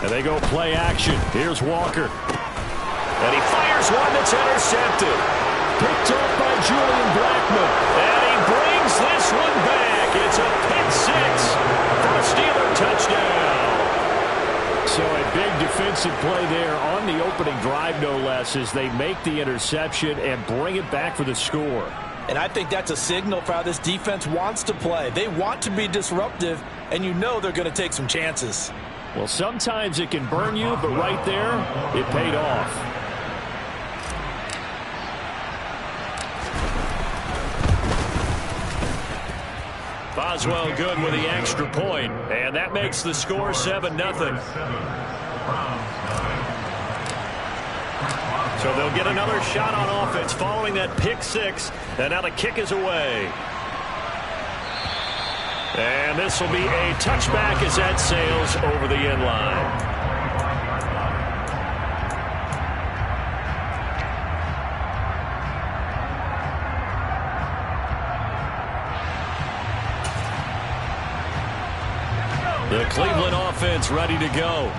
And they go play action. Here's Walker. And he fires one that's intercepted. Picked up by Julian Blackmon. And he brings this one back. It's a pick six for a Steeler touchdown. So a big defensive play there on the opening drive, no less, as they make the interception and bring it back for the score. And I think that's a signal for how this defense wants to play. They want to be disruptive, and you know they're going to take some chances. Well, sometimes it can burn you, but right there, it paid off. Boswell good with the extra point, and that makes the score 7-0. So they'll get another shot on offense following that pick six, and now the kick is away. And this will be a touchback as that sails over the end line. The Cleveland offense ready to go.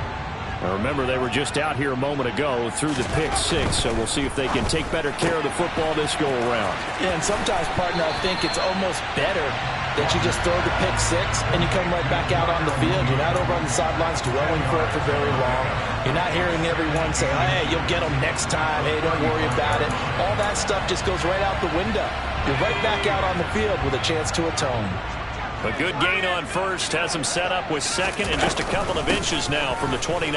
Now remember, they were just out here a moment ago through the pick six, so we'll see if they can take better care of the football this go-around. Yeah, and sometimes, partner, I think it's almost better that you just throw the pick six and you come right back out on the field. You're not over on the sidelines dwelling for it for very long. You're not hearing everyone say, hey, you'll get them next time. Hey, don't worry about it. All that stuff just goes right out the window. You're right back out on the field with a chance to atone. A good gain on first has him set up with second and just a couple of inches now from the 29.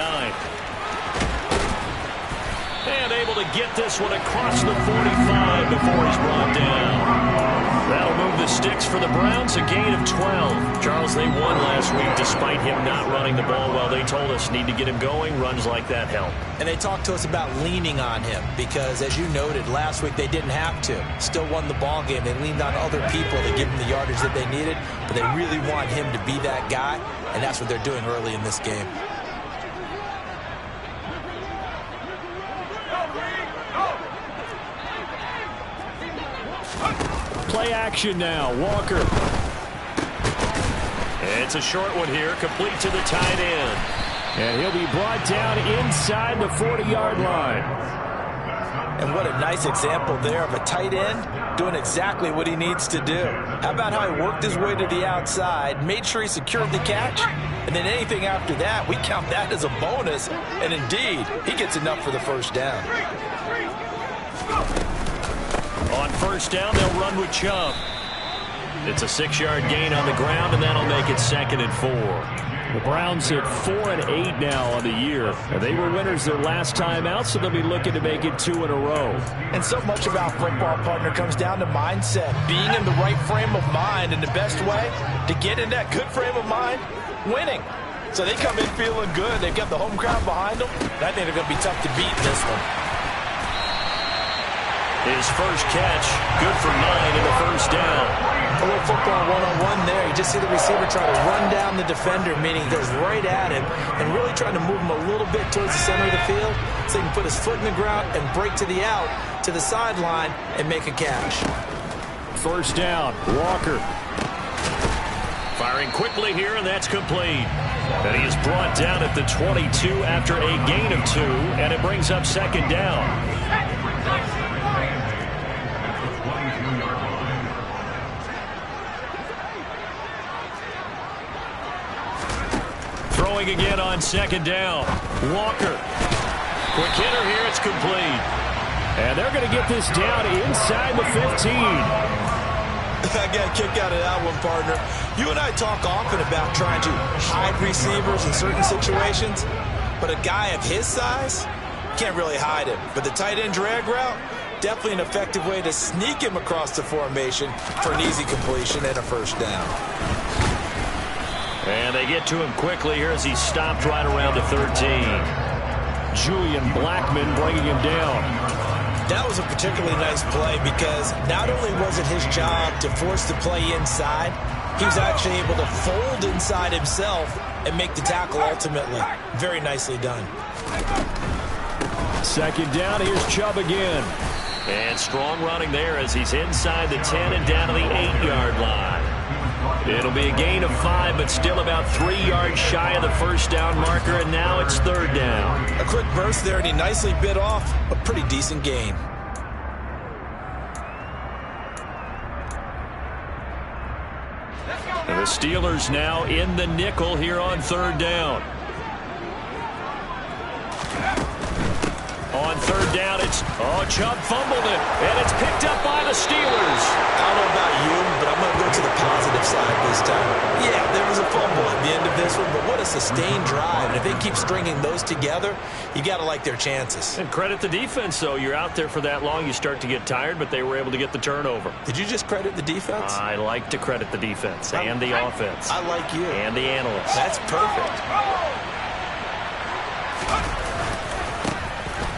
And able to get this one across the 45 before he's brought down. That'll move the sticks for the Browns, a gain of 12. Charles, they won last week despite him not running the ball well. They told us need to get him going. Runs like that help. And they talked to us about leaning on him because, as you noted, last week they didn't have to. Still won the ball game. They leaned on other people to give them the yardage that they needed, but they really want him to be that guy, and that's what they're doing early in this game. Play action now. Walker. It's a short one here, complete to the tight end. And he'll be brought down inside the 40-yard line. And what a nice example there of a tight end doing exactly what he needs to do. How about how he worked his way to the outside, made sure he secured the catch, and then anything after that, we count that as a bonus. And indeed, he gets enough for the first down. On first down, they'll run with Chubb. It's a 6-yard gain on the ground, and that'll make it 2nd and 4. The Browns at 4-8 now on the year. And they were winners their last time out, so they'll be looking to make it 2 in a row. And so much about football, partner, comes down to mindset. Being in the right frame of mind, and the best way to get in that good frame of mind, winning. So they come in feeling good. They've got the home crowd behind them. And I think they're going to be tough to beat in this one. His first catch, good for 9 in the first down. A little football one-on-one there. You just see the receiver try to run down the defender, meaning he goes right at him and really trying to move him a little bit towards the center of the field so he can put his foot in the ground and break to the out, to the sideline, and make a catch. First down, Walker. Firing quickly here, and that's complete. And he is brought down at the 22 after a gain of 2, and it brings up 2nd down. Throwing again on 2nd down. Walker. Quick hitter here. It's complete. And they're going to get this down inside the 15. I got a kick out of that one, partner. You and I talk often about trying to hide receivers in certain situations, but a guy of his size can't really hide him. But the tight end drag route, definitely an effective way to sneak him across the formation for an easy completion and a first down. And they get to him quickly here as he stopped right around the 13. Julian Blackmon bringing him down. That was a particularly nice play because not only was it his job to force the play inside, he was actually able to fold inside himself and make the tackle ultimately. Very nicely done. 2nd down, here's Chubb again. And strong running there as he's inside the 10 and down to the 8-yard line. It'll be a gain of 5, but still about 3 yards shy of the first down marker, and now it's third down. A quick burst there, and he nicely bit off a pretty decent gain. And the Steelers now in the nickel here on third down. On third down, it's, Chubb fumbled it, and it's picked up by the Steelers. I don't know about you, but I'm going to go to the positive side this time. Yeah, there was a fumble at the end of this one, but what a sustained drive. And if they keep stringing those together, you got to like their chances. And credit the defense, though. You're out there for that long, you start to get tired, but they were able to get the turnover. Did you just credit the defense? I like to credit the defense and the offense. I like you. And the analysts. That's perfect.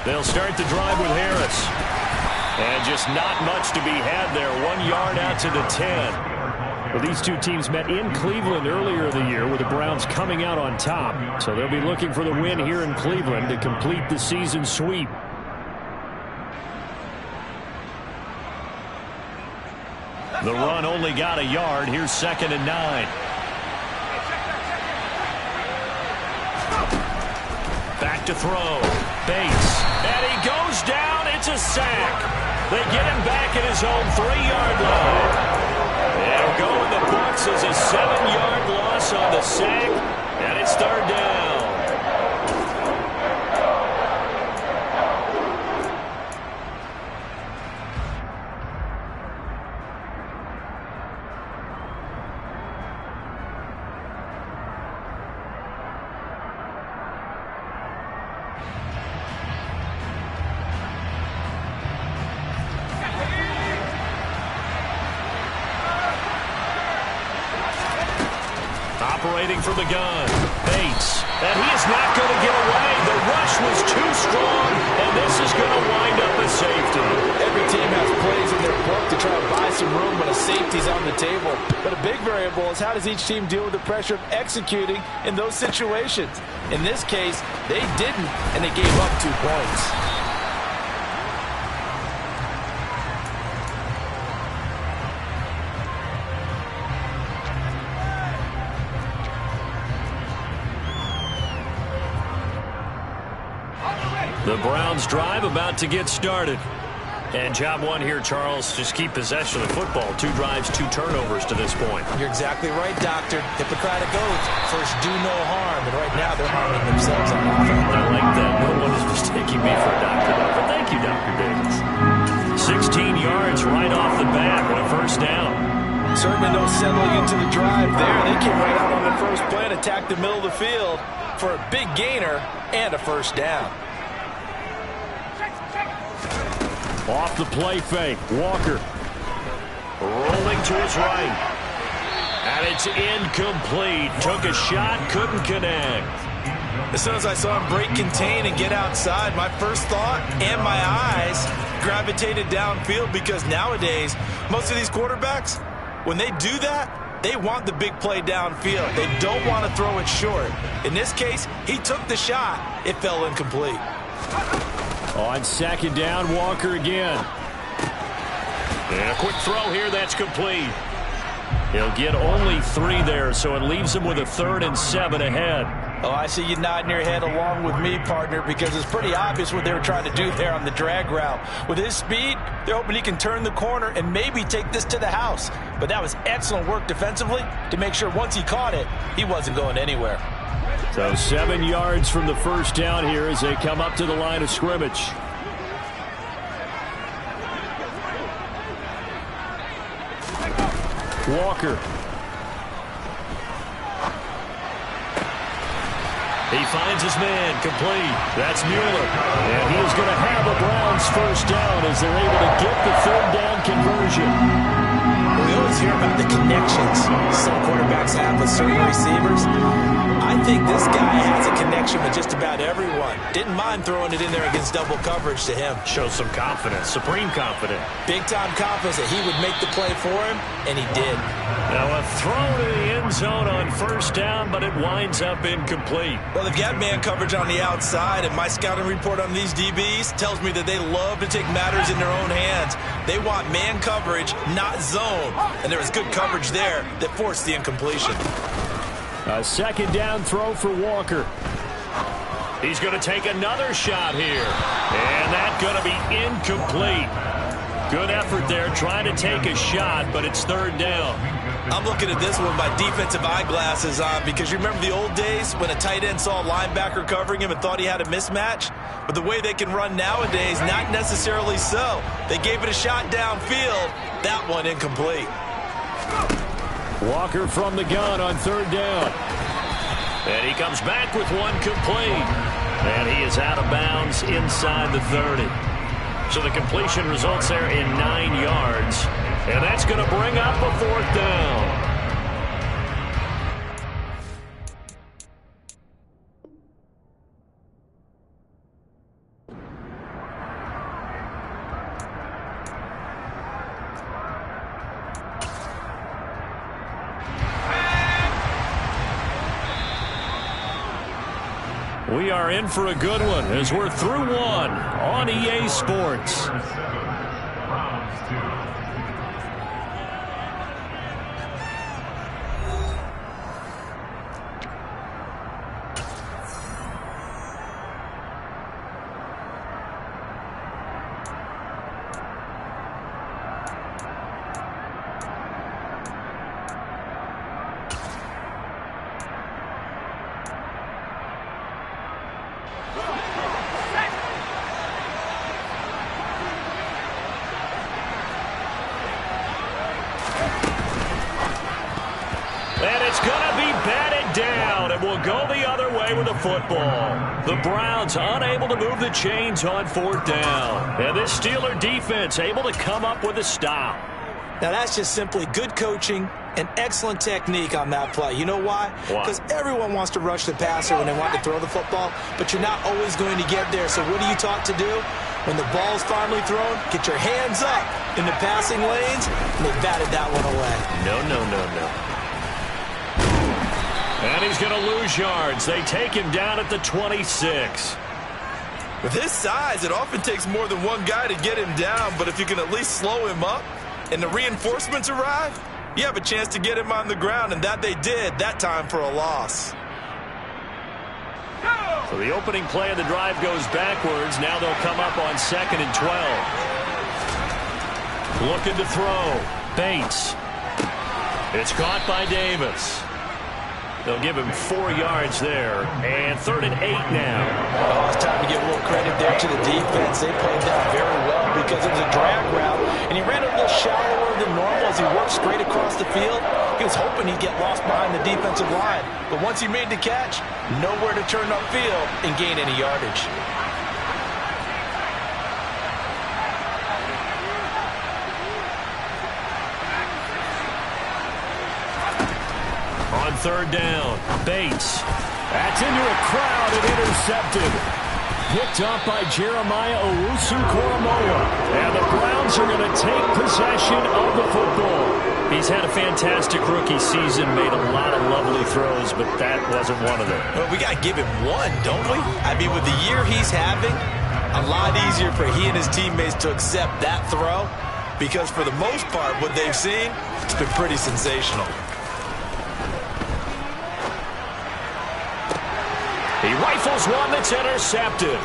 They'll start the drive with Harris. And just not much to be had there. 1 yard out to the 10. Well, these two teams met in Cleveland earlier in the year with the Browns coming out on top. So they'll be looking for the win here in Cleveland to complete the season sweep. The run only got a yard. Here's 2nd and 9. Back to throw. Bates. And he goes down. It's a sack. They get him back at his own 3-yard line. It'll go in the books as a 7-yard loss on the sack. And it's third down. Operating from the gun, Bates, and he is not going to get away. The rush was too strong, and this is going to wind up a safety. Every team has plays in their book to try to buy some room when a safety's on the table. But a big variable is how does each team deal with the pressure of executing in those situations. In this case, they didn't, and they gave up 2 points. The Browns drive about to get started. And job one here, Charles, just keep possession of the football. 2 drives, 2 turnovers to this point. You're exactly right, Doctor. Hippocratic oath. First, do no harm. And right now, they're harming themselves on offense. I like that. No one is mistaking me for a doctor, though. But thank you, Dr. Davis. 16 yards right off the bat and a first down. Certainly no settling into the drive there. They came right out on the first play and attacked the middle of the field for a big gainer and a first down. Off the play fake, Walker rolling to his right. And it's incomplete. Took a shot, couldn't connect. As soon as I saw him break contain and get outside, my first thought and my eyes gravitated downfield, because nowadays, most of these quarterbacks, when they do that, they want the big play downfield. They don't want to throw it short. In this case, he took the shot. It fell incomplete. On 2nd down, Walker again. And a quick throw here, that's complete. He'll get only 3 there, so it leaves him with a 3rd and 7 ahead. Oh, I see you nodding your head along with me, partner, because it's pretty obvious what they were trying to do there on the drag route. With his speed, they're hoping he can turn the corner and maybe take this to the house. But that was excellent work defensively to make sure once he caught it, he wasn't going anywhere. So 7 yards from the first down here as they come up to the line of scrimmage. Walker. He finds his man, complete. That's Mueller. And he is going to have a Browns first down as they're able to get the 3rd down conversion. We always hear about the connections some quarterbacks quarterbacks have with certain receivers. I think this guy has a connection with just about everyone. Didn't mind throwing it in there against double coverage to him. Shows some confidence, supreme confidence. Big-time confidence that he would make the play for him, and he did. Now a throw to the end zone on first down, but it winds up incomplete. Well, they've got man coverage on the outside, and my scouting report on these DBs tells me that they love to take matters in their own hands. They want man coverage, not zone, and there was good coverage there that forced the incompletion. A second down throw for Walker. He's going to take another shot here. And that's going to be incomplete. Good effort there trying to take a shot, but it's third down. I'm looking at this one with my defensive eyeglasses on because you remember the old days when a tight end saw a linebacker covering him and thought he had a mismatch? But the way they can run nowadays, not necessarily so. They gave it a shot downfield. That one incomplete. Walker from the gun on third down. And he comes back with one complete. And he is out of bounds inside the 30. So the completion results there in 9 yards. And that's going to bring up a fourth down. We are in for a good one as we're through one on EA Sports. And it's going to be batted down, and we'll go the other way with the football. The Browns unable to move the chains on fourth down. And this Steeler defense able to come up with a stop. Now that's just simply good coaching and excellent technique on that play. You know why? Because everyone wants to rush the passer when they want to throw the football, but you're not always going to get there. So what are you taught to do? When the ball's finally thrown, get your hands up in the passing lanes, and they batted that one away. No. And he's going to lose yards. They take him down at the 26. With his size, it often takes more than one guy to get him down, but if you can at least slow him up and the reinforcements arrive, you have a chance to get him on the ground, and that they did, that time for a loss. So the opening play of the drive goes backwards. Now they'll come up on 2nd and 12. Looking to throw. Bates. It's caught by Davis. They'll give him 4 yards there. And 3rd and 8 now. Oh, it's time to give a little credit there to the defense. They played that very well because it was a drag route. And he ran a little shallower than normal as he worked straight across the field. He was hoping he'd get lost behind the defensive line. But once he made the catch, nowhere to turn upfield and gain any yardage. On 3rd down, Bates. That's into a crowd and intercepted. Picked up by Jeremiah Owusu-Koramoah. And the Browns are going to take possession of the football. He's had a fantastic rookie season, made a lot of lovely throws, but that wasn't one of them. Well, we got to give him one, don't we? I mean, with the year he's having, a lot easier for he and his teammates to accept that throw because for the most part, what they've seen, it's been pretty sensational. He rifles one that's intercepted.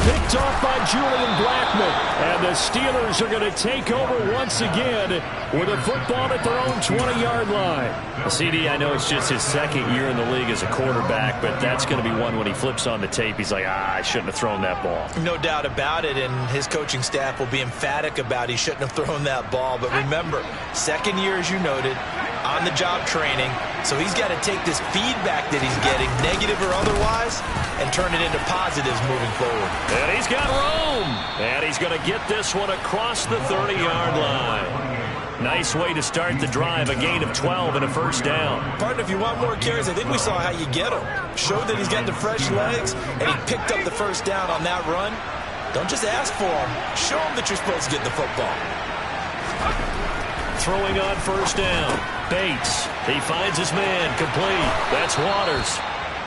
Picked off by Julian Blackmon. And the Steelers are going to take over once again with a football at their own 20-yard line. CD, I know it's just his 2nd year in the league as a quarterback, but that's going to be one when he flips on the tape. He's like, I shouldn't have thrown that ball. No doubt about it, and his coaching staff will be emphatic about he shouldn't have thrown that ball. But remember, 2nd year, as you noted, on-the-job training. So he's got to take this feedback that he's getting, negative or otherwise, and turn it into positives moving forward. And he's got room. And he's going to get this one across the 30-yard line. Nice way to start the drive, a gain of 12 and a first down. Partner, if you want more carries, I think we saw how you get him. Showed that he's got the fresh legs, and he picked up the first down on that run. Don't just ask for him. Show him that you're supposed to get the football. Throwing on first down. Bates. He finds his man. Complete. That's Waters.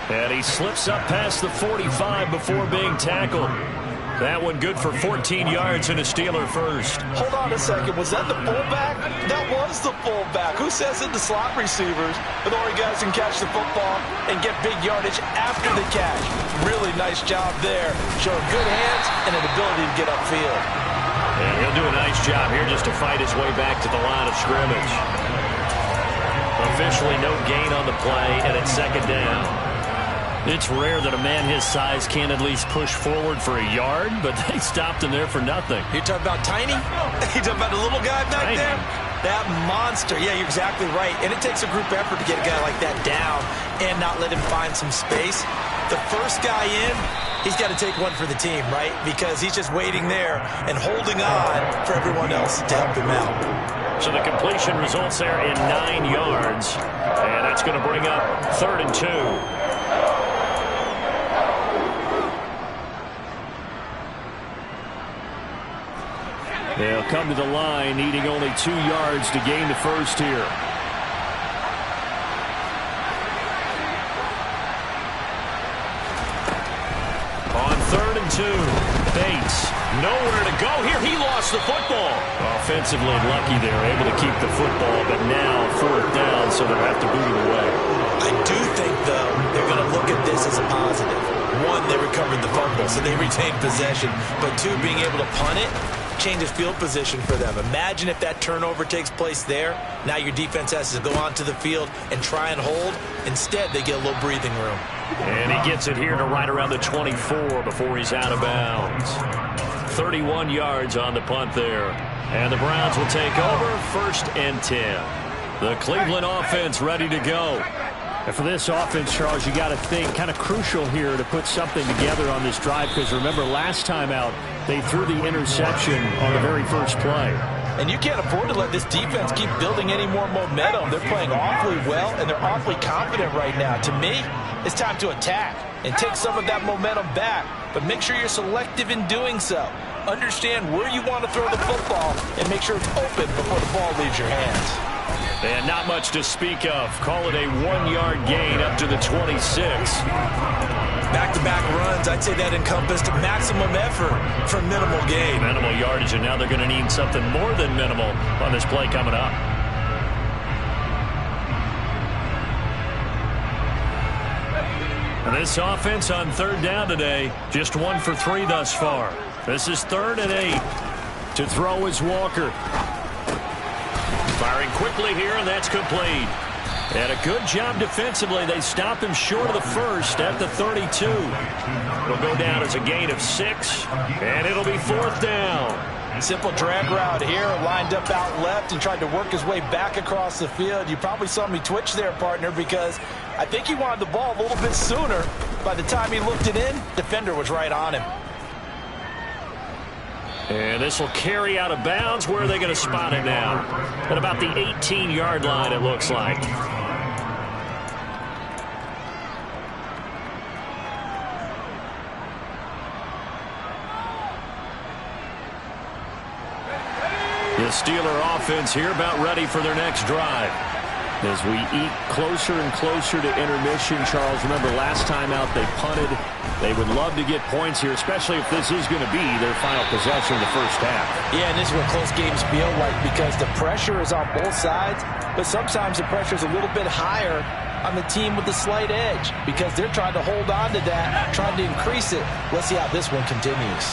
And he slips up past the 45 before being tackled. That one good for 14 yards and a Steeler first. Hold on a second. Was that the fullback? That was the fullback. Who says it? The slot receivers. But only guys can catch the football and get big yardage after the catch. Really nice job there. Showing good hands and an ability to get upfield. And he'll do a nice job here just to fight his way back to the line of scrimmage. Officially no gain on the play, and it's second down. It's rare that a man his size can't at least push forward for a yard, but they stopped him there for nothing. You're talking about tiny? You're talking about the little guy back Tiny. there? That monster. Yeah, you're exactly right. And it takes a group effort to get a guy like that down and not let him find some space. The first guy in, he's got to take one for the team, right? Because he's just waiting there and holding on for everyone else to help him out. So the completion results there in 9 yards, and that's going to bring up 3rd and 2. They'll come to the line, needing only 2 yards to gain the first here. On 3rd and 2, Bates, nowhere to go here. He lost the football. Offensively lucky they're able to keep the football, but now 4th down, so they'll have to boot it away. I do think, though, they're going to look at this as a positive. One, they recovered the fumble, so they retained possession. But two, being able to punt it changes field position for them. Imagine if that turnover takes place there. Now your defense has to go onto the field and try and hold. Instead, they get a little breathing room. And he gets it here to right around the 24 before he's out of bounds. 31 yards on the punt there. And the Browns will take over 1st and 10. The Cleveland offense ready to go. And for this offense, Charles, you got to think kind of crucial here to put something together on this drive, because remember last time out they threw the interception on the very first play. And you can't afford to let this defense keep building any more momentum. They're playing awfully well, and they're awfully confident right now. To me, it's time to attack and take some of that momentum back, but make sure you're selective in doing so. Understand where you want to throw the football and make sure it's open before the ball leaves your hands. And not much to speak of. Call it a 1-yard gain up to the 26. Back-to-back runs, I'd say that encompassed maximum effort for minimal gain. Minimal yardage, and now they're going to need something more than minimal on this play coming up. And this offense on 3rd down today, just 1 for 3 thus far. This is 3rd and 8. To throw is Walker. Firing quickly here, and that's complete. And a good job defensively. They stop him short of the first at the 32. It'll go down as a gain of 6, and it'll be 4th down. Simple drag route here, lined up out left and tried to work his way back across the field. You probably saw me twitch there, partner, because I think he wanted the ball a little bit sooner. By the time he looked it in, defender was right on him. And this will carry out of bounds. Where are they going to spot him now? At about the 18-yard line, it looks like. The Steeler offense here about ready for their next drive. As we eat closer and closer to intermission, Charles, remember last time out they punted. They would love to get points here, especially if this is going to be their final possession of the first half. Yeah, and this is what close games feel like, because the pressure is on both sides, but sometimes the pressure is a little bit higher on the team with the slight edge, because they're trying to hold on to that, trying to increase it. Let's see how this one continues.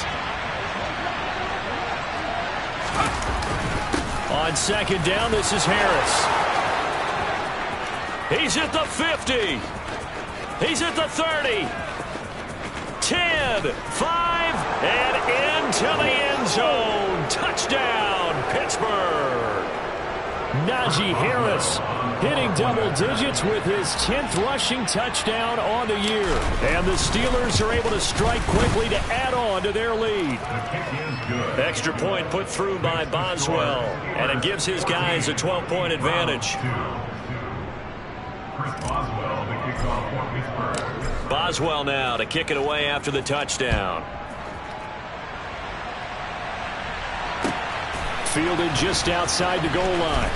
On 2nd down, this is Harris. He's at the 50. He's at the 30. 10, 5, and into the end zone. Touchdown, Pittsburgh. Najee Harris hitting double digits with his 10th rushing touchdown on the year. And the Steelers are able to strike quickly to add on to their lead. Extra point put through by Boswell, and it gives his guys a 12-point advantage. Boswell now to kick it away after the touchdown. Fielded just outside the goal line.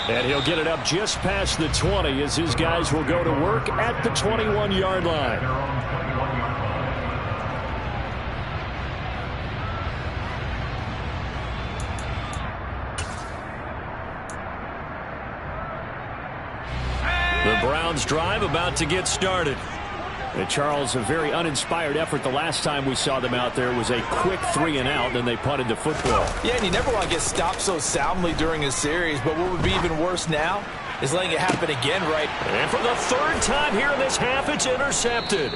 And he'll get it up just past the 20 as his guys will go to work at the 21-yard line. The Browns drive about to get started. And Charles, a very uninspired effort the last time we saw them out there. It was a quick 3-and-out, then they punted the football. Yeah, and you never want to get stopped so soundly during a series, but what would be even worse now is letting it happen again, right? And for the third time here in this half, it's intercepted.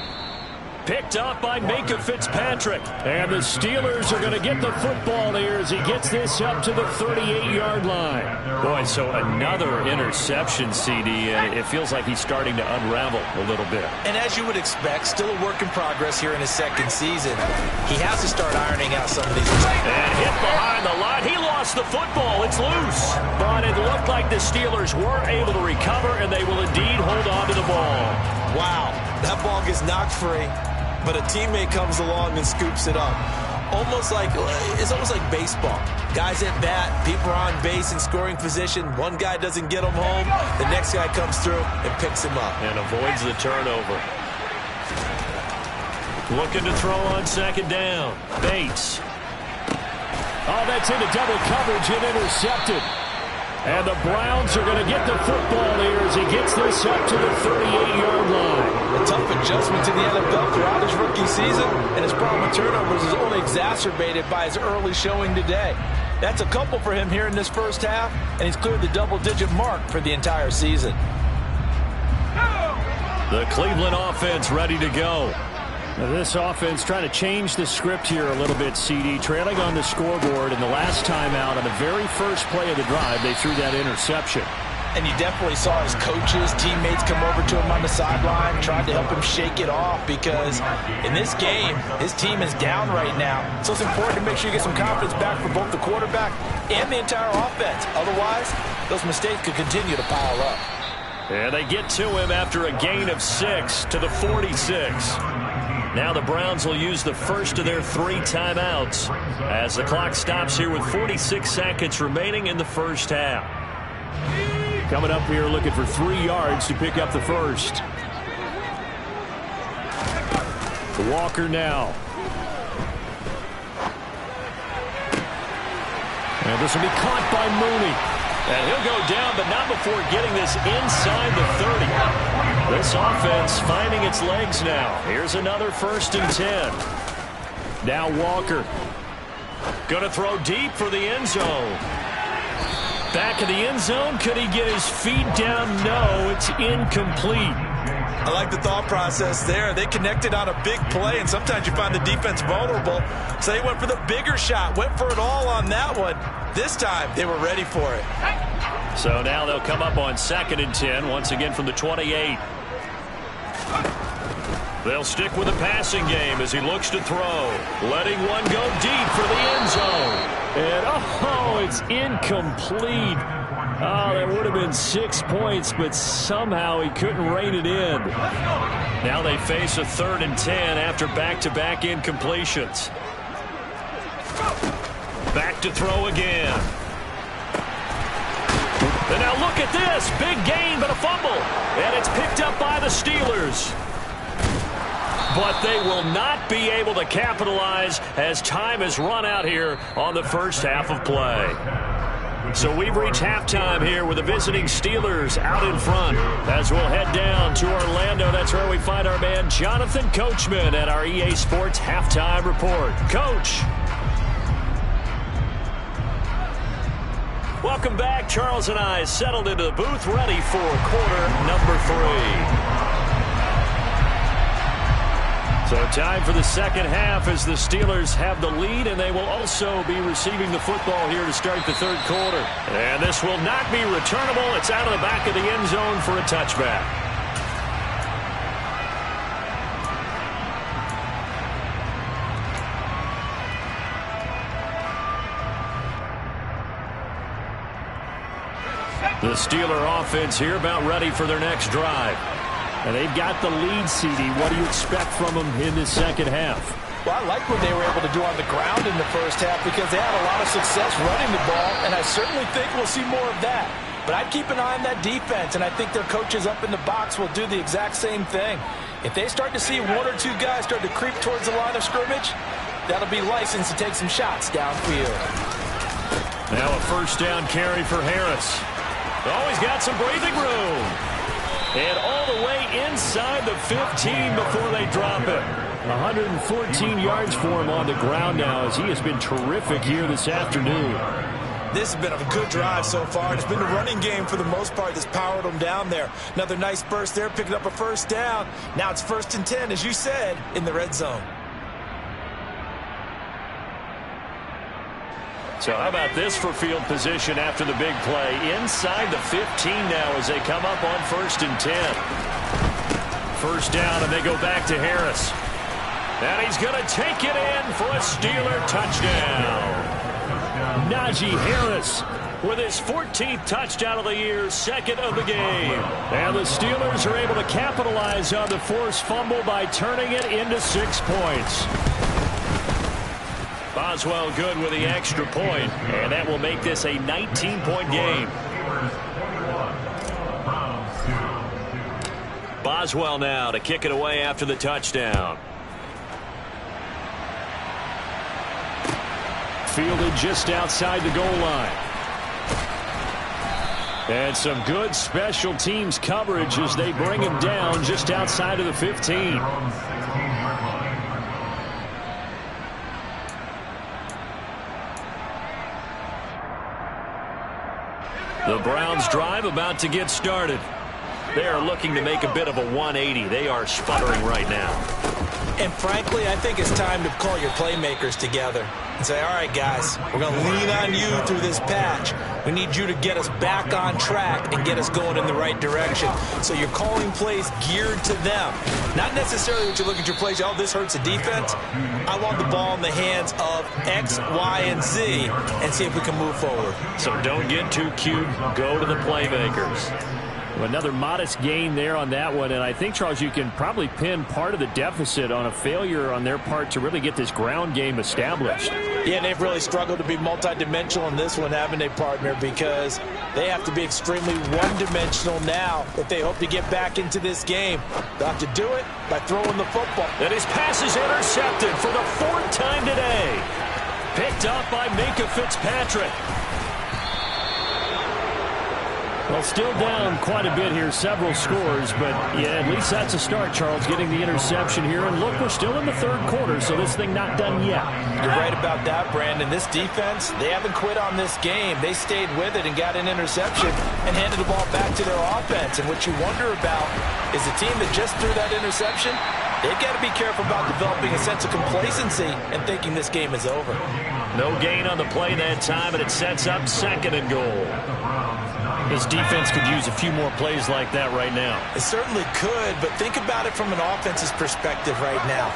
Picked up by Minkah Fitzpatrick. And the Steelers are going to get the football here as he gets this up to the 38-yard line. Boy, so another interception, CD, and it feels like he's starting to unravel a little bit. And as you would expect, still a work in progress here in his second season. He has to start ironing out some of these mistakes. And hit behind the line. He lost the football. It's loose. But it looked like the Steelers were able to recover, and they will indeed hold on to the ball. Wow, that ball gets knocked free, but a teammate comes along and scoops it up. It's almost like baseball. Guys at bat, people are on base in scoring position. One guy doesn't get him home. The next guy comes through and picks him up. And avoids the turnover. Looking to throw on second down. Bates. Oh, that's into double coverage and intercepted. And the Browns are going to get the football here as he gets this up to the 38-yard line. A tough adjustment to the NFL throughout his rookie season, and his problem with turnovers is only exacerbated by his early showing today. That's a couple for him here in this first half, and he's cleared the double-digit mark for the entire season. The Cleveland offense ready to go. Now this offense trying to change the script here a little bit, CD. Trailing on the scoreboard, and the last time out on the very first play of the drive, they threw that interception. And you definitely saw his coaches, teammates come over to him on the sideline, tried to help him shake it off because in this game, his team is down right now. So it's important to make sure you get some confidence back for both the quarterback and the entire offense. Otherwise, those mistakes could continue to pile up. And they get to him after a gain of 6 to the 46. Now the Browns will use the first of their 3 timeouts as the clock stops here with 46 seconds remaining in the first half. Coming up here looking for 3 yards to pick up the first. Walker now. And this will be caught by Mooney. And he'll go down, but not before getting this inside the 30. This offense finding its legs now. Here's another 1st and 10. Now Walker. Going to throw deep for the end zone. Back of the end zone. Could he get his feet down? No, it's incomplete. I like the thought process there. They connected on a big play, and sometimes you find the defense vulnerable. So they went for the bigger shot, went for it all on that one. This time, they were ready for it. So now they'll come up on 2nd and 10, once again from the 28. They'll stick with the passing game as he looks to throw. Letting one go deep for the end zone. And, oh, it's incomplete. Oh, that would have been 6 points, but somehow he couldn't rein it in. Now they face a 3rd and 10 after back-to-back incompletions. Back to throw again. And now look at this. Big gain, but a fumble. And it's picked up by the Steelers. But they will not be able to capitalize as time has run out here on the first half of play. So we've reached halftime here with the visiting Steelers out in front. As we'll head down to Orlando, that's where we find our man Jonathan Coachman at our EA Sports Halftime Report. Coach. Welcome back. Charles and I settled into the booth, ready for quarter number 3. So time for the second half as the Steelers have the lead, and they will also be receiving the football here to start the third quarter. And this will not be returnable. It's out of the back of the end zone for a touchback. The Steeler offense here about ready for their next drive. And they've got the lead, CD. What do you expect from them in this second half? Well, I like what they were able to do on the ground in the first half because they had a lot of success running the ball, and I certainly think we'll see more of that. But I'd keep an eye on that defense, and I think their coaches up in the box will do the exact same thing. If they start to see one or two guys start to creep towards the line of scrimmage, that'll be licensed to take some shots downfield. Now a first down carry for Harris. Oh, he's got some breathing room. And all the way inside the 15 before they drop it. 114 yards for him on the ground now as he has been terrific here this afternoon. This has been a good drive so far. It's been the running game for the most part that's powered them down there. Another nice burst there, picking up a first down. Now it's 1st and 10, as you said, in the red zone. So how about this for field position after the big play? Inside the 15 now as they come up on 1st and 10. First down, and they go back to Harris. And he's going to take it in for a Steeler touchdown. Najee Harris with his 14th touchdown of the year, second of the game. And the Steelers are able to capitalize on the forced fumble by turning it into 6 points. Boswell good with the extra point, and that will make this a 19-point game. Boswell now to kick it away after the touchdown. Fielded just outside the goal line. And some good special teams coverage as they bring him down just outside of the 15. The Browns drive about to get started. They are looking to make a bit of a 180. They are sputtering right now. And frankly, I think it's time to call your playmakers together and say, all right, guys, we're going to lean on you through this patch. We need you to get us back on track and get us going in the right direction. So you're calling plays geared to them. Not necessarily what you look at your plays, oh, this hurts the defense. I want the ball in the hands of X, Y, and Z and see if we can move forward. So don't get too cute. Go to the playmakers. Another modest gain there on that one, and I think, Charles, you can probably pin part of the deficit on a failure on their part to really get this ground game established. Yeah, and they've really struggled to be multidimensional in this one, haven't they, partner, because they have to be extremely one-dimensional now if they hope to get back into this game. They'll have to do it by throwing the football. And his pass is intercepted for the 4th time today. Picked up by Minkah Fitzpatrick. Well, still down quite a bit here, several scores, but yeah, at least that's a start, Charles, getting the interception here. And look, we're still in the third quarter, so this thing not done yet. You're right about that, Brandon. This defense, they haven't quit on this game. They stayed with it and got an interception and handed the ball back to their offense. And what you wonder about is the team that just threw that interception, they've got to be careful about developing a sense of complacency and thinking this game is over. No gain on the play that time, and it sets up 2nd and goal. This defense could use a few more plays like that right now. It certainly could, but think about it from an offense's perspective right now.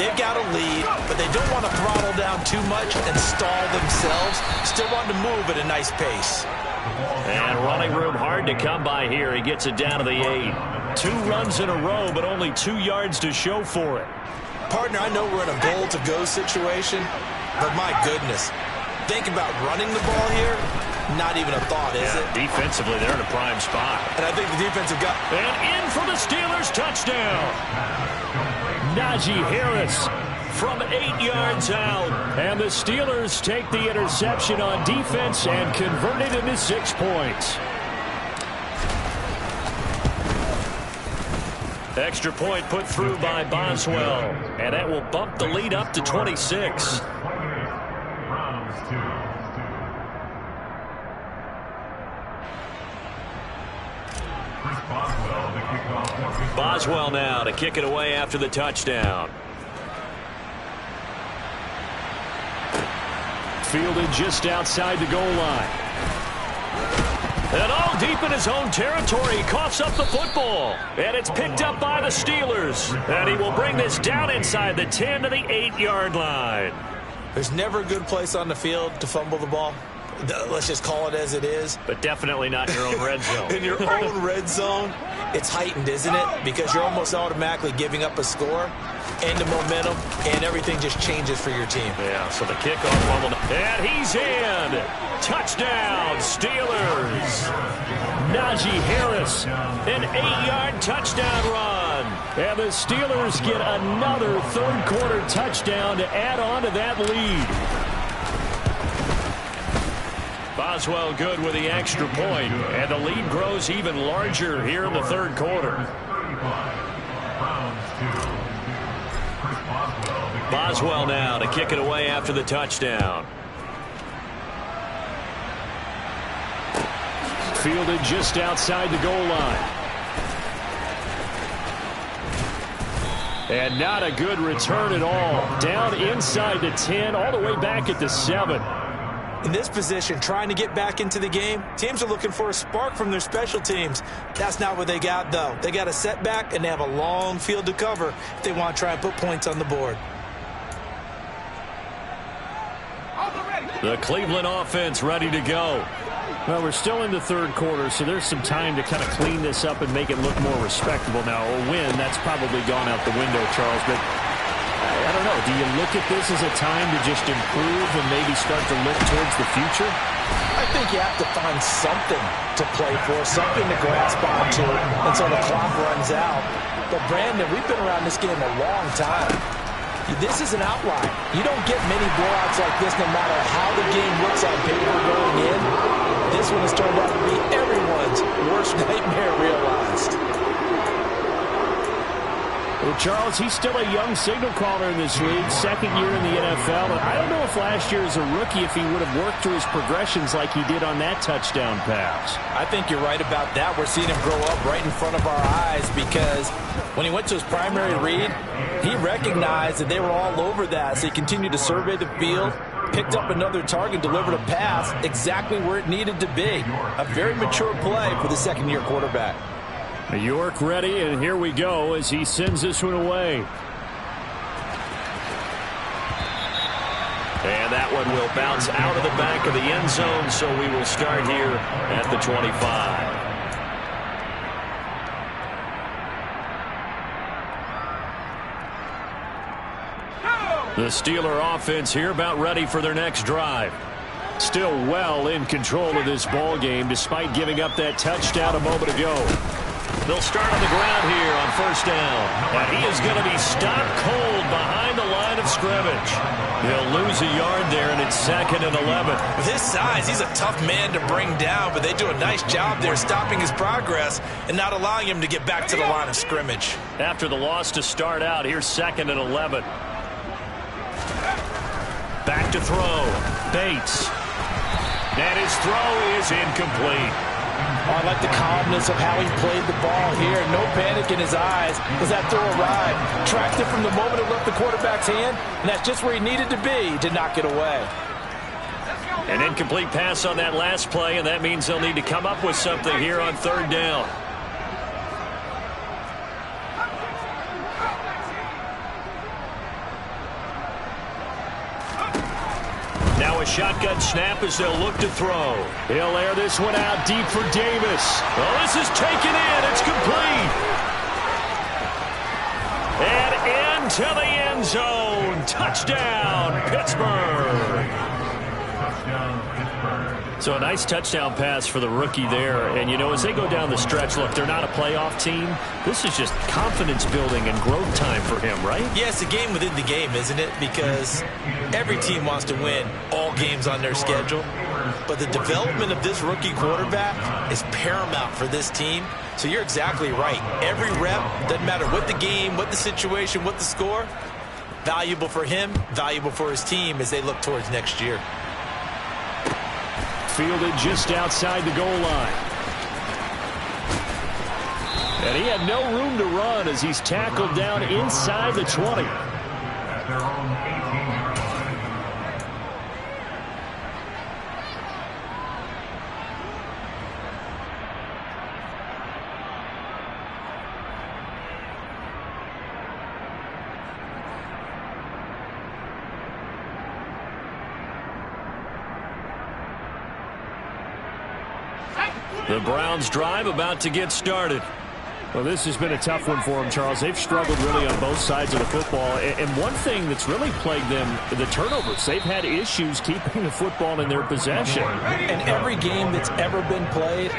They've got a lead, but they don't want to throttle down too much and stall themselves. Still want to move at a nice pace. And running room hard to come by here. He gets it down to the 8. 2 runs in a row, but only 2 yards to show for it. Partner, I know we're in a goal-to-go situation, but my goodness, think about running the ball here. Not even a thought, is it? Defensively, they're in a prime spot. And I think the defensive got... And in for the Steelers touchdown. Najee Harris from 8 yards out. And the Steelers take the interception on defense and convert it into 6 points. Extra point put through by Boswell. And that will bump the lead up to 26. Boswell now to kick it away after the touchdown. Fielded just outside the goal line. And all deep in his own territory, he coughs up the football. And it's picked up by the Steelers. And he will bring this down inside the 10 to the 8-yard line. There's never a good place on the field to fumble the ball. Let's just call it as it is. But definitely not in your own red zone. In your own red zone, it's heightened, isn't it? Because you're almost automatically giving up a score and the momentum, and everything just changes for your team. Yeah, so the kickoff fumble. And he's in. Touchdown, Steelers. Najee Harris, an 8-yard touchdown run. And the Steelers get another third-quarter touchdown to add on to that lead. Boswell good with the extra point, and the lead grows even larger here in the third quarter. Boswell now to kick it away after the touchdown. Fielded just outside the goal line. And not a good return at all. Down inside the 10, all the way back at the 7. In this position, trying to get back into the game, teams are looking for a spark from their special teams. That's not what they got, though. They got a setback, and they have a long field to cover if they want to try and put points on the board. The Cleveland offense ready to go. Well, we're still in the third quarter, so there's some time to kind of clean this up and make it look more respectable. Now, a win, that's probably gone out the window, Charles, but I don't know. Do you look at this as a time to just improve and maybe start to look towards the future? I think you have to find something to play for, something to grasp onto until the clock runs out. But, Brandon, we've been around this game a long time. This is an outlier. You don't get many blowouts like this no matter how the game looks on paper going in. This one has turned out to be everyone's worst nightmare realized. Well, Charles, he's still a young signal caller in this league, second year in the NFL. And I don't know if last year as a rookie, if he would have worked through his progressions like he did on that touchdown pass. I think you're right about that. We're seeing him grow up right in front of our eyes because when he went to his primary read, he recognized that they were all over that. So he continued to survey the field, picked up another target, delivered a pass exactly where it needed to be. A very mature play for the second-year quarterback. York ready, and here we go as he sends this one away. And that one will bounce out of the back of the end zone, so we will start here at the 25. The Steeler offense here about ready for their next drive. Still well in control of this ball game despite giving up that touchdown a moment ago. They'll start on the ground here on first down. And he is going to be stopped cold behind the line of scrimmage. They'll lose a yard there, and it's 2nd and 11. With his size, he's a tough man to bring down, but they do a nice job there stopping his progress and not allowing him to get back to the line of scrimmage. After the loss to start out, here's 2nd and 11. Back to throw. Bates. And his throw is incomplete. Oh, I like the calmness of how he played the ball here. No panic in his eyes as that throw arrived. Tracked it from the moment it left the quarterback's hand, and that's just where he needed to be to knock it away. An incomplete pass on that last play, and that means they'll need to come up with something here on third down. Now a shotgun snap as they'll look to throw. He'll air this one out deep for Davis. Well, this is taken in. It's complete. And into the end zone. Touchdown, Pittsburgh. So a nice touchdown pass for the rookie there. And, you know, as they go down the stretch, look, they're not a playoff team. This is just confidence building and growth time for him, right? Yeah, it's a game within the game, isn't it? Because every team wants to win all games on their schedule. But the development of this rookie quarterback is paramount for this team. So you're exactly right. Every rep, doesn't matter what the game, what the situation, what the score, valuable for him, valuable for his team as they look towards next year. Fielded just outside the goal line. And he had no room to run as he's tackled down inside the 20. The Browns drive about to get started. Well, this has been a tough one for them, Charles. They've struggled really on both sides of the football. And one thing that's really plagued them, the turnovers. They've had issues keeping the football in their possession. And every game that's ever been played,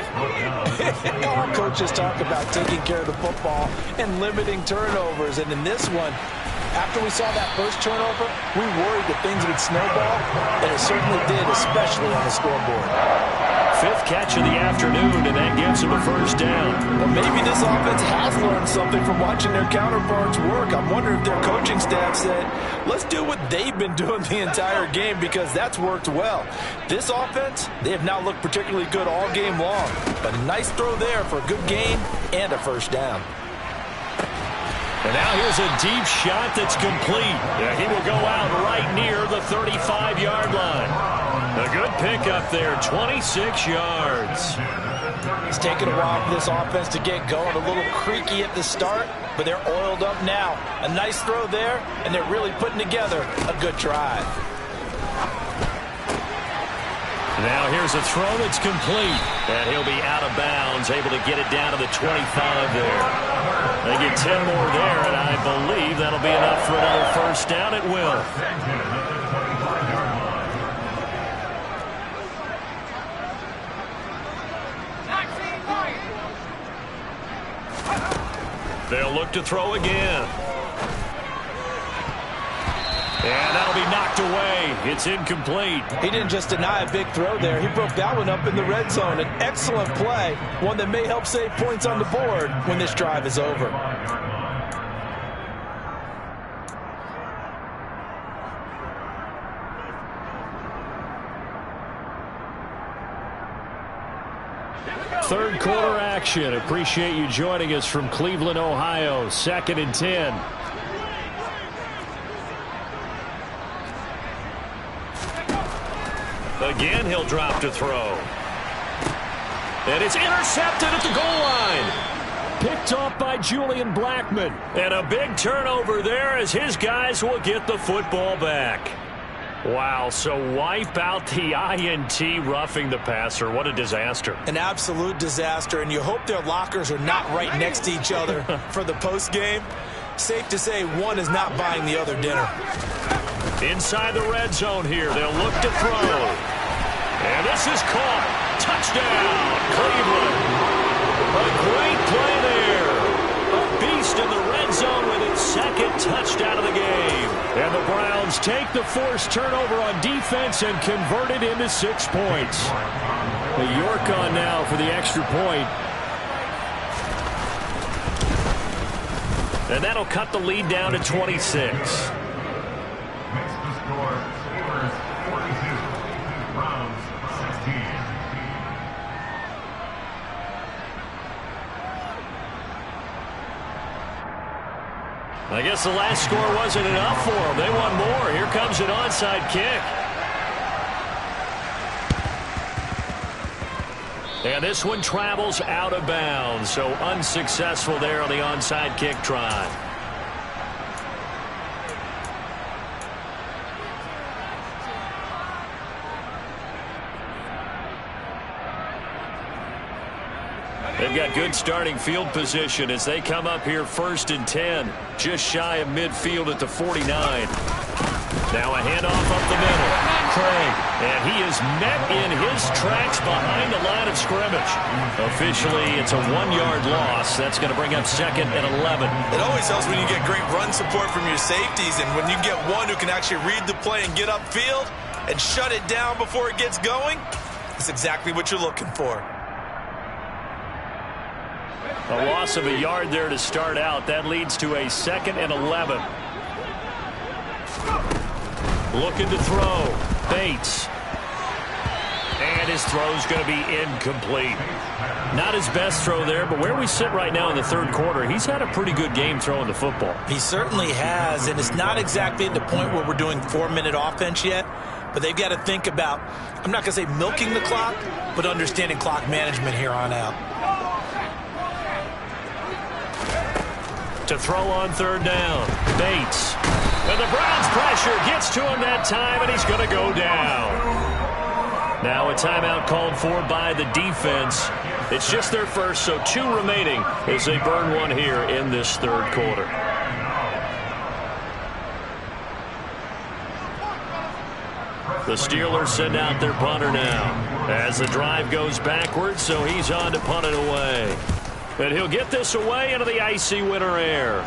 all coaches talk about taking care of the football and limiting turnovers. And in this one, after we saw that first turnover, we worried that things would snowball, and it certainly did, especially on the scoreboard. Fifth catch of the afternoon, and that gives them a first down. Well, maybe this offense has learned something from watching their counterparts work. I'm wondering if their coaching staff said, let's do what they've been doing the entire game, because that's worked well. This offense, they have not looked particularly good all game long, but a nice throw there for a good gain and a first down. And now here's a deep shot that's complete. Yeah, he will go out right near the 35-yard line. A good pickup there, 26 yards. It's taken a while for this offense to get going. A little creaky at the start, but they're oiled up now. A nice throw there, and they're really putting together a good drive. Now here's a throw that's complete. And he'll be out of bounds, able to get it down to the 25 there. They get 10 more there, and I believe that'll be enough for another first down. It will. They'll look to throw again. And that'll be knocked away. It's incomplete. He didn't just deny a big throw there. He broke that one up in the red zone. An excellent play, one that may help save points on the board when this drive is over. Third quarter action. Appreciate you joining us from Cleveland, Ohio. 2nd and 10. Again, he'll drop to throw. And it's intercepted at the goal line. Picked off by Julian Blackmon. And a big turnover there as his guys will get the football back. Wow, so wipe out the INT, roughing the passer. What a disaster. An absolute disaster, and you hope their lockers are not right next to each other for the postgame. Safe to say one is not buying the other dinner. Inside the red zone here, they'll look to throw. And this is caught. Touchdown, Cleveland. A great play there. A beast in the red zone with its second touchdown of the game. And the Browns take the forced turnover on defense and convert it into 6 points. The York on now for the extra point. And that'll cut the lead down to 26. Makes the score Steelers 42, Browns 16. I guess the last score wasn't enough for them. They want more. Here comes an onside kick. And this one travels out of bounds, so unsuccessful there on the onside kick try. They've got good starting field position as they come up here 1st and 10, just shy of midfield at the 49. Now a handoff up the middle. Craig, and he is met in his tracks behind the line of scrimmage. Officially, it's a 1-yard loss. That's going to bring up 2nd and 11. It always helps when you get great run support from your safeties, and when you get one who can actually read the play and get upfield and shut it down before it gets going, that's exactly what you're looking for. A loss of a yard there to start out. That leads to a 2nd and 11. Looking to throw. Bates. And his throw's going to be incomplete. Not his best throw there, but where we sit right now in the 3rd quarter, he's had a pretty good game throwing the football. He certainly has, and it's not exactly at the point where we're doing 4-minute offense yet, but they've got to think about, I'm not going to say milking the clock, but understanding clock management here on out. To throw on 3rd down. Bates. And the Browns pressure gets to him that time, and he's going to go down. Now a timeout called for by the defense. It's just their first, so 2 remaining as they burn one here in this third quarter. The Steelers send out their punter now as the drive goes backwards, so he's on to punt it away. And he'll get this away into the icy winter air.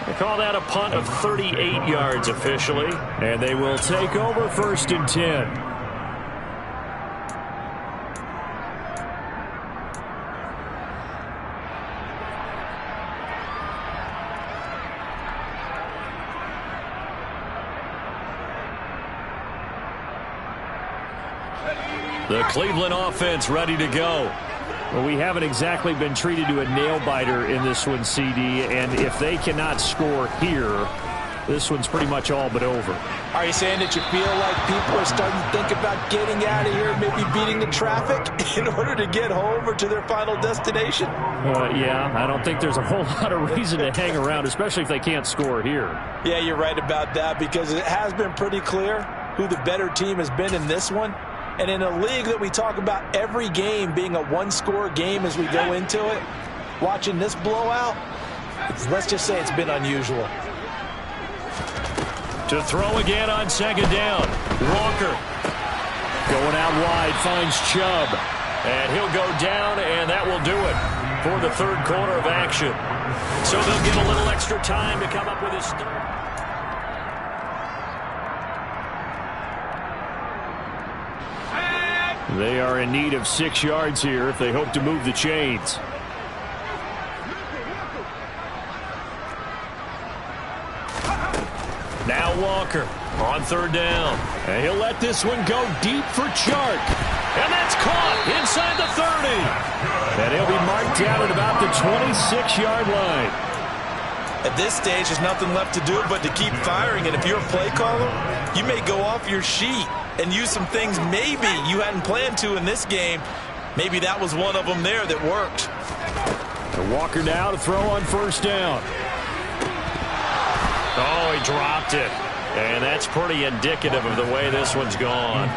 They call that a punt of 38 yards officially, and they will take over 1st and 10. The Cleveland offense ready to go. Well, we haven't exactly been treated to a nail-biter in this one, CD, and if they cannot score here, this one's pretty much all but over. Are you saying that you feel like people are starting to think about getting out of here, maybe beating the traffic in order to get home or to their final destination? Yeah, I don't think there's a whole lot of reason to hang around, especially if they can't score here. Yeah, you're right about that, because it has been pretty clear who the better team has been in this one. And in a league that we talk about every game being a one-score game as we go into it, watching this blowout, let's just say it's been unusual. To throw again on 2nd down. Walker going out wide, finds Chubb. And he'll go down, and that will do it for the third quarter of action. So they'll get a little extra time to come up with his third. They are in need of 6 yards here if they hope to move the chains. Now Walker on 3rd down. And he'll let this one go deep for Chark. And that's caught inside the 30. And he'll be marked down at about the 26-yard line. At this stage, there's nothing left to do but to keep firing. And if you're a play caller, you may go off your sheet and use some things maybe you hadn't planned to in this game. Maybe that was one of them there that worked. And Walker now to throw on 1st down. Oh, he dropped it. And that's pretty indicative of the way this one's gone.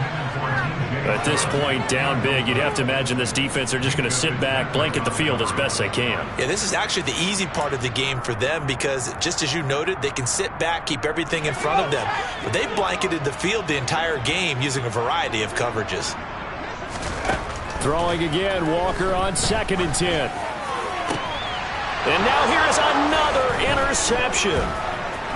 At this point, down big, you'd have to imagine this defense are just going to sit back, blanket the field as best they can. Yeah, this is actually the easy part of the game for them because, just as you noted, they can sit back, keep everything in front of them. But they've blanketed the field the entire game using a variety of coverages. Throwing again, Walker on 2nd and 10. And now here is another interception.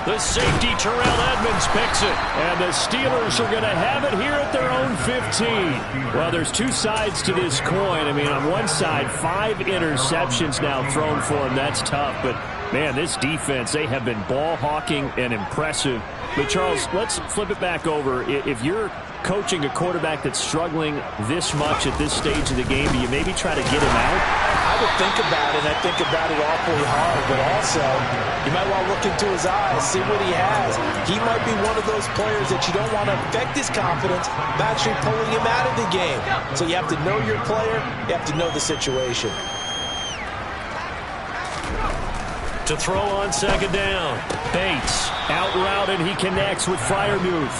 The safety, Terrell Edmonds, picks it. And the Steelers are going to have it here at their own 15. Well, there's 2 sides to this coin. I mean, on one side, 5 interceptions now thrown for him. That's tough. But, man, this defense, they have been ball hawking and impressive. But, Charles, let's flip it back over. If you're coaching a quarterback that's struggling this much at this stage of the game, do you maybe try to get him out? I would think about it, and I think about it awfully hard, but also you might want to look into his eyes, see what he has. He might be one of those players that you don't want to affect his confidence by actually pulling him out of the game. So you have to know your player, you have to know the situation. To throw on 2nd down. Bates out route, and he connects with Freiermuth.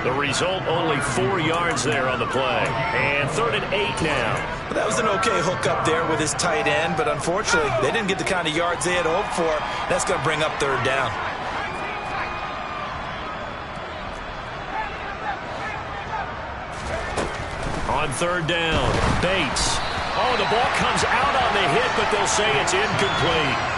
The result, only 4 yards there on the play. And 3rd and 8 now. Well, that was an okay hook up there with his tight end, but unfortunately, they didn't get the kind of yards they had hoped for. That's going to bring up 3rd down. On 3rd down, Bates. Oh, the ball comes out on the hit, but they'll say it's incomplete.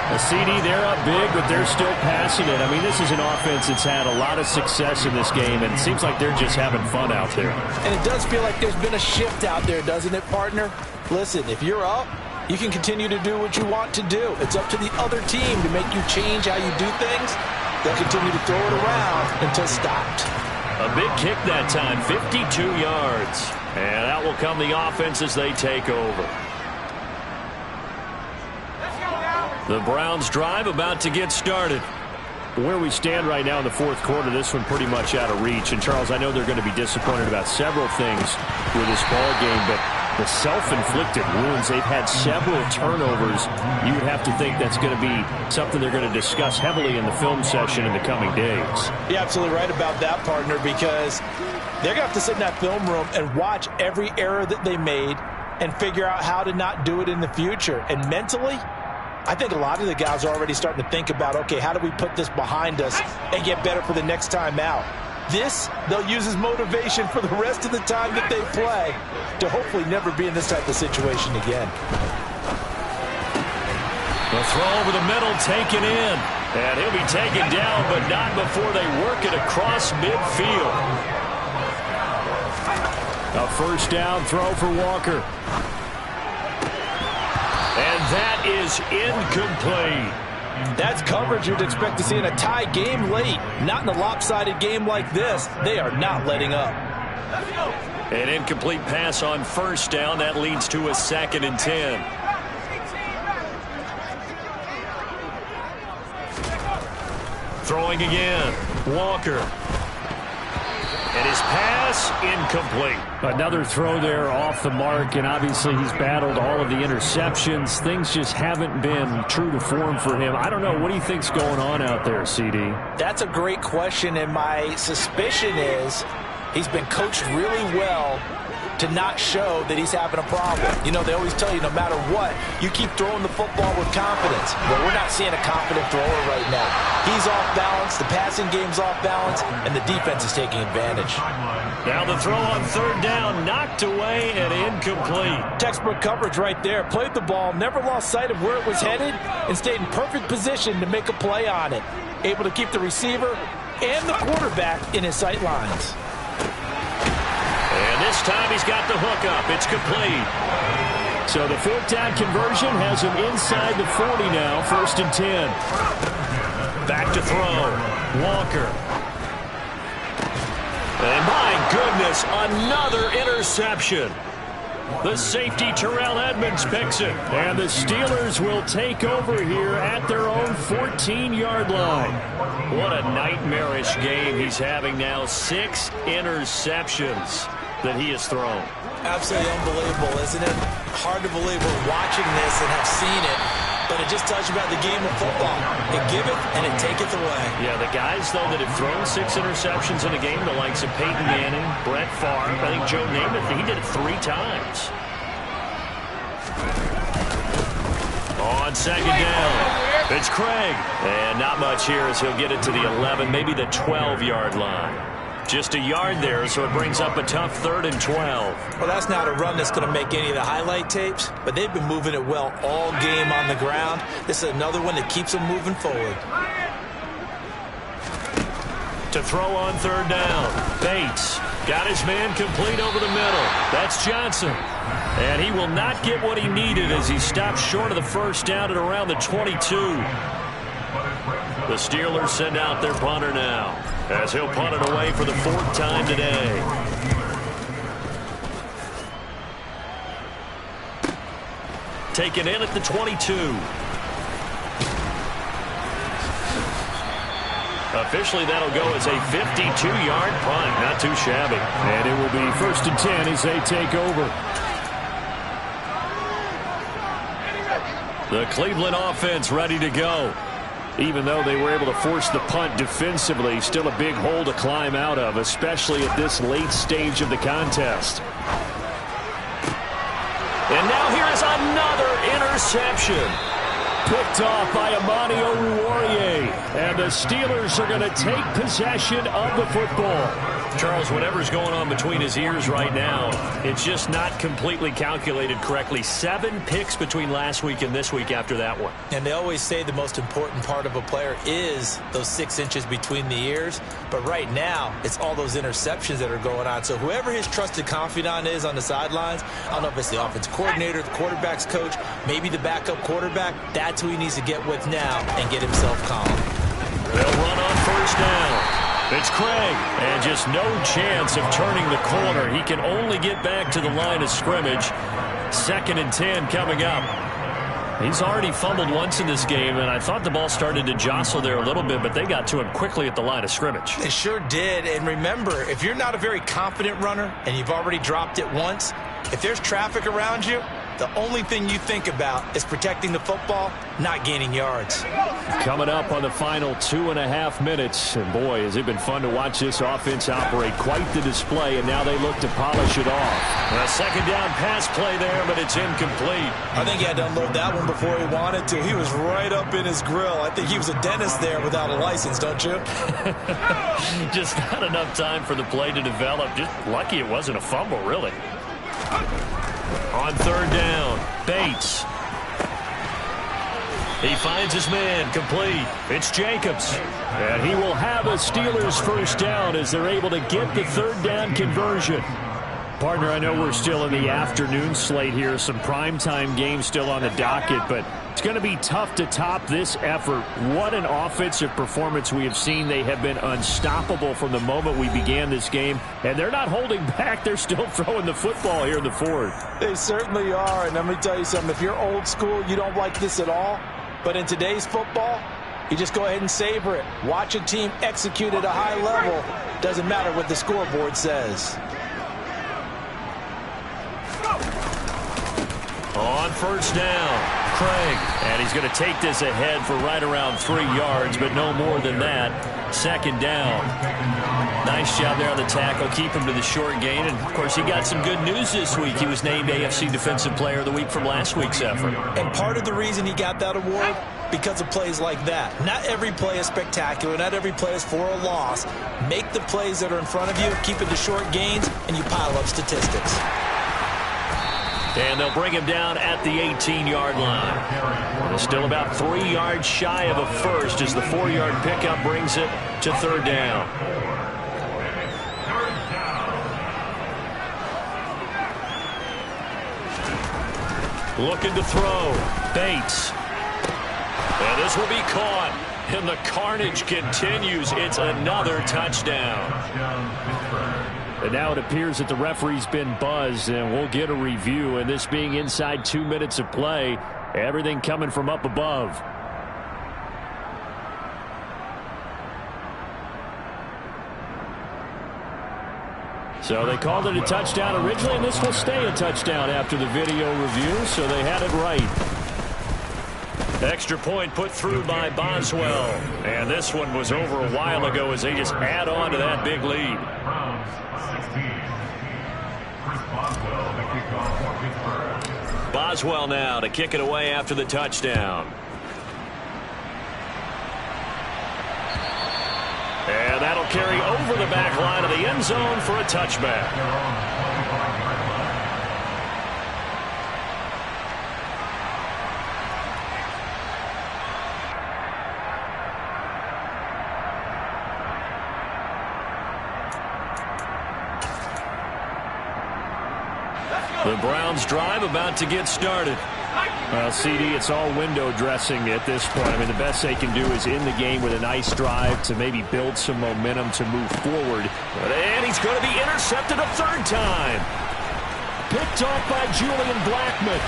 A CD, they're up big, but they're still passing it. I mean, this is an offense that's had a lot of success in this game, and it seems like they're just having fun out there. And it does feel like there's been a shift out there, doesn't it, partner? Listen, if you're up, you can continue to do what you want to do. It's up to the other team to make you change how you do things. They'll continue to throw it around until stopped. A big kick that time, 52 yards. And out will come the offense as they take over. The Browns drive about to get started. Where we stand right now in the 4th quarter, this one pretty much out of reach. And, Charles, I know they're going to be disappointed about several things with this ball game, but the self-inflicted wounds. They've had several turnovers. You would have to think that's going to be something they're going to discuss heavily in the film session in the coming days. You're absolutely right about that, partner, because they're going to have to sit in that film room and watch every error that they made and figure out how to not do it in the future. And mentally, I think a lot of the guys are already starting to think about, okay, how do we put this behind us and get better for the next time out? This, they'll use as motivation for the rest of the time that they play to hopefully never be in this type of situation again. The throw over the middle, taken in. And he'll be taken down, but not before they work it across midfield. A first down throw for Walker. And that is incomplete. That's coverage you'd expect to see in a tie game late. Not in a lopsided game like this. They are not letting up. An incomplete pass on first down. That leads to a 2nd and 10. Throwing again. Walker. And his pass incomplete. Another throw there off the mark, and obviously he's battled all of the interceptions. Things just haven't been true to form for him. I don't know. What do you think's going on out there, CD? That's a great question, and my suspicion is he's been coached really well to not show that he's having a problem. You know, they always tell you no matter what, you keep throwing the football with confidence. But we're not seeing a confident thrower right now. He's off balance, the passing game's off balance, and the defense is taking advantage. Now the throw on 3rd down, knocked away and incomplete. Textbook coverage right there. Played the ball, never lost sight of where it was headed, and stayed in perfect position to make a play on it. Able to keep the receiver and the quarterback in his sight lines. And this time he's got the hook up. It's complete. So the 4th down conversion has him inside the 40 now. 1st and 10. Back to throw. Walker. And my goodness, another interception. The safety, Terrell Edmonds, picks it. And the Steelers will take over here at their own 14-yard line. What a nightmarish game he's having now. 6 interceptions that he has thrown. Absolutely unbelievable, isn't it? Hard to believe we're watching this and have seen it, but it just tells you about the game of football. It giveth and it taketh away. Yeah, the guys, though, that have thrown 6 interceptions in a game, the likes of Peyton Manning, Brett Favre, I think Joe Namath, he did it 3 times. On 2nd down, it's Craig. And not much here as he'll get it to the 11, maybe the 12-yard line. Just a yard there, so it brings up a tough 3rd and 12. Well, that's not a run that's going to make any of the highlight tapes, but they've been moving it well all game on the ground. This is another one that keeps them moving forward. To throw on 3rd down, Bates got his man complete over the middle. That's Johnson. And he will not get what he needed as he stopped short of the 1st down at around the 22. The Steelers send out their punter now, as he'll punt it away for the 4th time today. Taken in at the 22. Officially, that'll go as a 52-yard punt. Not too shabby. And it will be 1st and 10 as they take over. The Cleveland offense ready to go. Even though they were able to force the punt defensively, still a big hole to climb out of, especially at this late stage of the contest. And now here is another interception. Picked off by Amani Oruwariye. And the Steelers are going to take possession of the football. Charles, whatever's going on between his ears right now, it's just not completely calculated correctly. 7 picks between last week and this week after that one. And they always say the most important part of a player is those 6 inches between the ears. But right now, it's all those interceptions that are going on. So whoever his trusted confidant is on the sidelines, I don't know if it's the offense coordinator, the quarterback's coach, maybe the backup quarterback, that's who he needs to get with now and get himself calm. They'll run on 1st down. It's Craig, and just no chance of turning the corner. He can only get back to the line of scrimmage. 2nd and 10 coming up. He's already fumbled once in this game, and I thought the ball started to jostle there a little bit, but they got to him quickly at the line of scrimmage. They sure did. And remember, if you're not a very confident runner and you've already dropped it once, if there's traffic around you, the only thing you think about is protecting the football, not gaining yards. Coming up on the final 2.5 minutes. And boy, has it been fun to watch this offense operate. Quite the display, and now they look to polish it off. A second down pass play there, but it's incomplete. I think he had to unload that one before he wanted to. He was right up in his grill. I think he was a dentist there without a license, don't you? Just not enough time for the play to develop. Just lucky it wasn't a fumble, really. On third down, Bates. He finds his man, complete. It's Jacobs. And he will have a Steelers first down as they're able to get the third down conversion. Partner, I know we're still in the afternoon slate here. Some primetime games still on the docket, but it's going to be tough to top this effort. What an offensive performance we have seen. They have been unstoppable from the moment we began this game, and they're not holding back. They're still throwing the football here in the fourth. They certainly are, and let me tell you something. If you're old school, you don't like this at all. But in today's football, you just go ahead and savor it. Watch a team execute at a high level. Doesn't matter what the scoreboard says. On first down, Craig. And he's going to take this ahead for right around 3 yards, but no more than that. Second down. Nice job there on the tackle. Keep him to the short gain. And, of course, he got some good news this week. He was named AFC Defensive Player of the Week from last week's effort. And part of the reason he got that award, because of plays like that. Not every play is spectacular. Not every play is for a loss. Make the plays that are in front of you, keep it to short gains, and you pile up statistics. And they'll bring him down at the 18-yard line. Still about 3 yards shy of a first as the 4-yard pickup brings it to third down. Looking to throw. Bates. And this will be caught. And the carnage continues. It's another touchdown. And now it appears that the referee's been buzzed, and we'll get a review. And this being inside 2 minutes of play, everything coming from up above. So they called it a touchdown originally, and this will stay a touchdown after the video review, so they had it right. Extra point put through by Boswell. And this one was over a while ago as they just add on to that big lead. Boswell now to kick it away after the touchdown. And that'll carry over the back line of the end zone for a touchback. The Browns drive about to get started. Well, CD, it's all window dressing at this point. I mean, the best they can do is in the game with a nice drive to maybe build some momentum to move forward. And he's going to be intercepted a third time. Picked off by Julian Blackmon.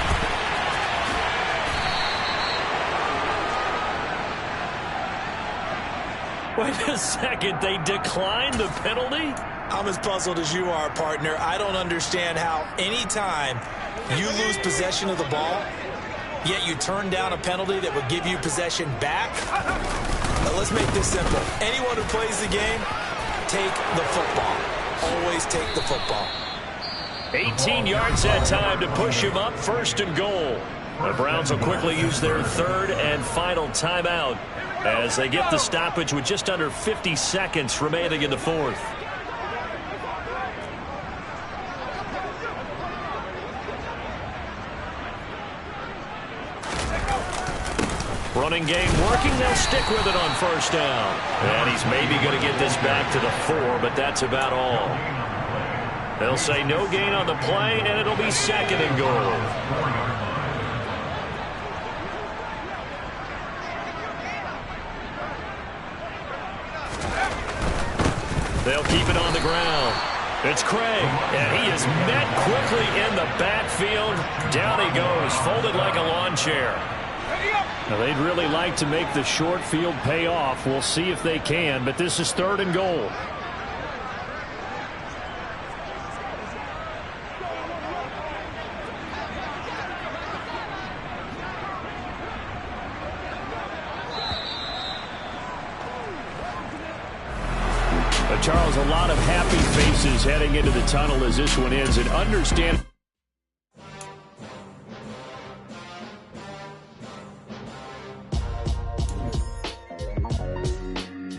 Wait a second, they declined the penalty? I'm as puzzled as you are, partner. I don't understand how any time you lose possession of the ball, yet you turn down a penalty that would give you possession back. Now, let's make this simple. Anyone who plays the game, take the football. Always take the football. 18 yards that time to push him up, first and goal. The Browns will quickly use their third and final timeout as they get the stoppage with just under 50 seconds remaining in the fourth. Running game working. They'll stick with it on first down. And he's maybe going to get this back to the 4, but that's about all. They'll say no gain on the play, and it'll be second and goal. They'll keep it on the ground. It's Craig, and he is met quickly in the backfield. Down he goes, folded like a lawn chair. Now, they'd really like to make the short field pay off. We'll see if they can, but this is 3rd and goal. Charles, a lot of happy faces heading into the tunnel as this one ends, and understand